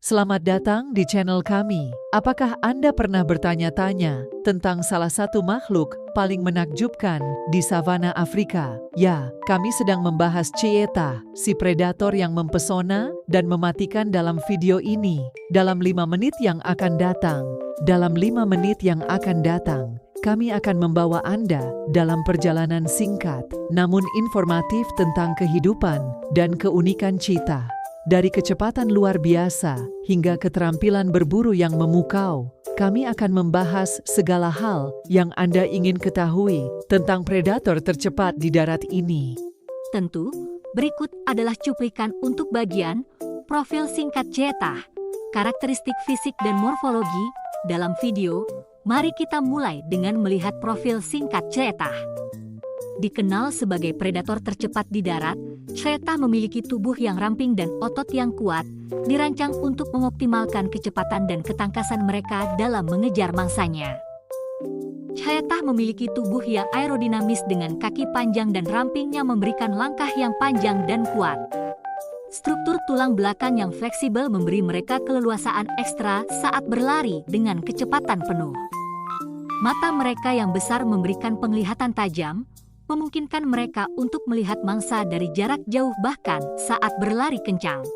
Selamat datang di channel kami. Apakah Anda pernah bertanya-tanya tentang salah satu makhluk paling menakjubkan di savana Afrika? Ya, kami sedang membahas cheetah, si predator yang mempesona dan mematikan dalam video ini. Dalam 5 menit yang akan datang, kami akan membawa Anda dalam perjalanan singkat, namun informatif tentang kehidupan dan keunikan cheetah. Dari kecepatan luar biasa hingga keterampilan berburu yang memukau, kami akan membahas segala hal yang Anda ingin ketahui tentang predator tercepat di darat ini. Tentu, berikut adalah cuplikan untuk bagian profil singkat cheetah, karakteristik fisik dan morfologi. Dalam video, mari kita mulai dengan melihat profil singkat cheetah. Dikenal sebagai predator tercepat di darat, cheetah memiliki tubuh yang ramping dan otot yang kuat, dirancang untuk mengoptimalkan kecepatan dan ketangkasan mereka dalam mengejar mangsanya. Cheetah memiliki tubuh yang aerodinamis dengan kaki panjang dan rampingnya memberikan langkah yang panjang dan kuat. Struktur tulang belakang yang fleksibel memberi mereka keleluasaan ekstra saat berlari dengan kecepatan penuh. Mata mereka yang besar memberikan penglihatan tajam, memungkinkan mereka untuk melihat mangsa dari jarak jauh bahkan saat berlari kencang.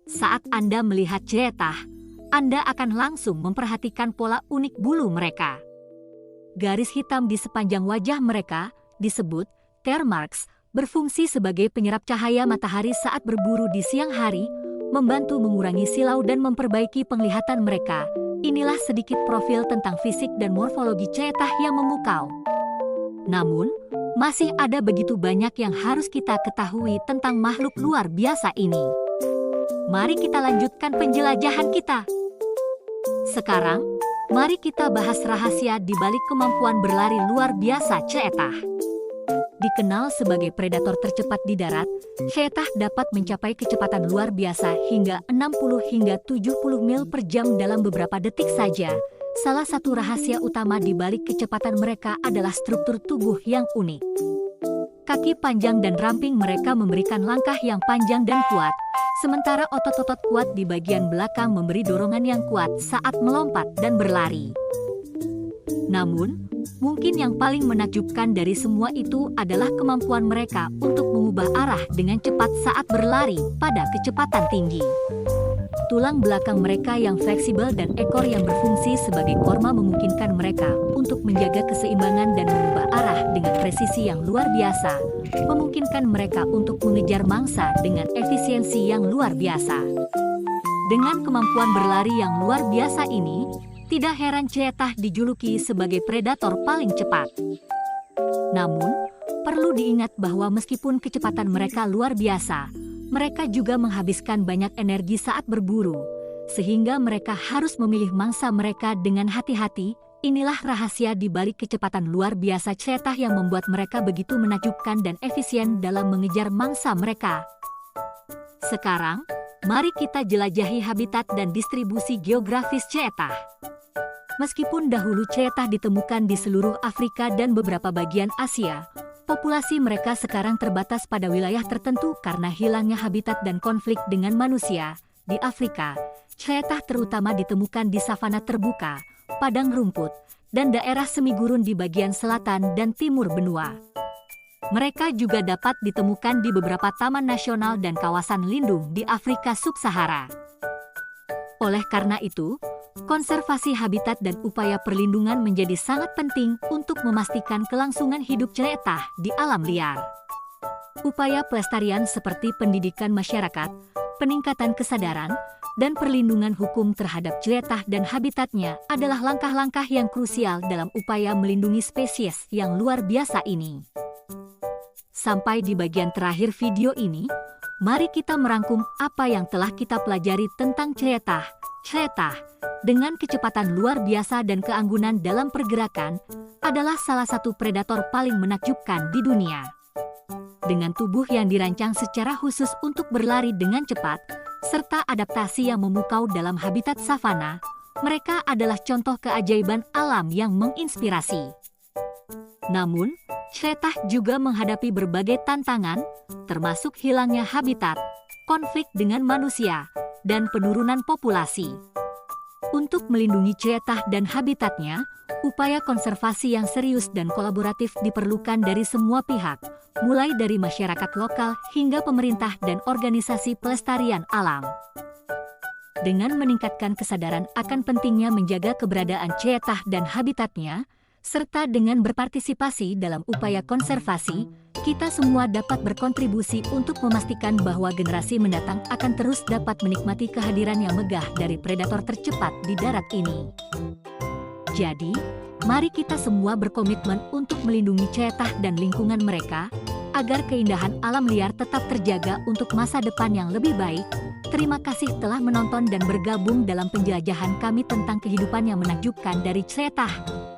Saat Anda melihat cheetah, Anda akan langsung memperhatikan pola unik bulu mereka. Garis hitam di sepanjang wajah mereka, disebut tear marks, berfungsi sebagai penyerap cahaya matahari saat berburu di siang hari, membantu mengurangi silau dan memperbaiki penglihatan mereka. Inilah sedikit profil tentang fisik dan morfologi cheetah yang memukau. Namun, masih ada begitu banyak yang harus kita ketahui tentang makhluk luar biasa ini. Mari kita lanjutkan penjelajahan kita. Sekarang, mari kita bahas rahasia di balik kemampuan berlari luar biasa cheetah. Dikenal sebagai predator tercepat di darat, cheetah dapat mencapai kecepatan luar biasa hingga 60 hingga 70 mil per jam dalam beberapa detik saja. Salah satu rahasia utama di balik kecepatan mereka adalah struktur tubuh yang unik. Kaki panjang dan ramping mereka memberikan langkah yang panjang dan kuat, sementara otot-otot kuat di bagian belakang memberi dorongan yang kuat saat melompat dan berlari. Namun, mungkin yang paling menakjubkan dari semua itu adalah kemampuan mereka untuk mengubah arah dengan cepat saat berlari pada kecepatan tinggi. Tulang belakang mereka yang fleksibel dan ekor yang berfungsi sebagai korma memungkinkan mereka untuk menjaga keseimbangan dan mengubah arah dengan presisi yang luar biasa, memungkinkan mereka untuk mengejar mangsa dengan efisiensi yang luar biasa. Dengan kemampuan berlari yang luar biasa ini, tidak heran cheetah dijuluki sebagai predator paling cepat. Namun, perlu diingat bahwa meskipun kecepatan mereka luar biasa, mereka juga menghabiskan banyak energi saat berburu, sehingga mereka harus memilih mangsa mereka dengan hati-hati. Inilah rahasia di balik kecepatan luar biasa cheetah yang membuat mereka begitu menakjubkan dan efisien dalam mengejar mangsa mereka. Sekarang, mari kita jelajahi habitat dan distribusi geografis cheetah. Meskipun dahulu cheetah ditemukan di seluruh Afrika dan beberapa bagian Asia, populasi mereka sekarang terbatas pada wilayah tertentu karena hilangnya habitat dan konflik dengan manusia. Di Afrika, cheetah terutama ditemukan di savana terbuka, padang rumput, dan daerah semi gurun di bagian selatan dan timur benua. Mereka juga dapat ditemukan di beberapa taman nasional dan kawasan lindung di Afrika Sub-Sahara. Oleh karena itu, konservasi habitat dan upaya perlindungan menjadi sangat penting untuk memastikan kelangsungan hidup cheetah di alam liar. Upaya pelestarian seperti pendidikan masyarakat, peningkatan kesadaran, dan perlindungan hukum terhadap cheetah dan habitatnya adalah langkah-langkah yang krusial dalam upaya melindungi spesies yang luar biasa ini. Sampai di bagian terakhir video ini, mari kita merangkum apa yang telah kita pelajari tentang cheetah. Cheetah, dengan kecepatan luar biasa dan keanggunan dalam pergerakan, adalah salah satu predator paling menakjubkan di dunia. Dengan tubuh yang dirancang secara khusus untuk berlari dengan cepat, serta adaptasi yang memukau dalam habitat savana, mereka adalah contoh keajaiban alam yang menginspirasi. Namun, cheetah juga menghadapi berbagai tantangan, termasuk hilangnya habitat, konflik dengan manusia, dan penurunan populasi. Untuk melindungi ceetah dan habitatnya, upaya konservasi yang serius dan kolaboratif diperlukan dari semua pihak, mulai dari masyarakat lokal hingga pemerintah dan organisasi pelestarian alam. Dengan meningkatkan kesadaran akan pentingnya menjaga keberadaan ceetah dan habitatnya, serta dengan berpartisipasi dalam upaya konservasi, kita semua dapat berkontribusi untuk memastikan bahwa generasi mendatang akan terus dapat menikmati kehadiran yang megah dari predator tercepat di darat ini. Jadi, mari kita semua berkomitmen untuk melindungi ceetah dan lingkungan mereka, agar keindahan alam liar tetap terjaga untuk masa depan yang lebih baik. Terima kasih telah menonton dan bergabung dalam penjelajahan kami tentang kehidupan yang menakjubkan dari ceetah.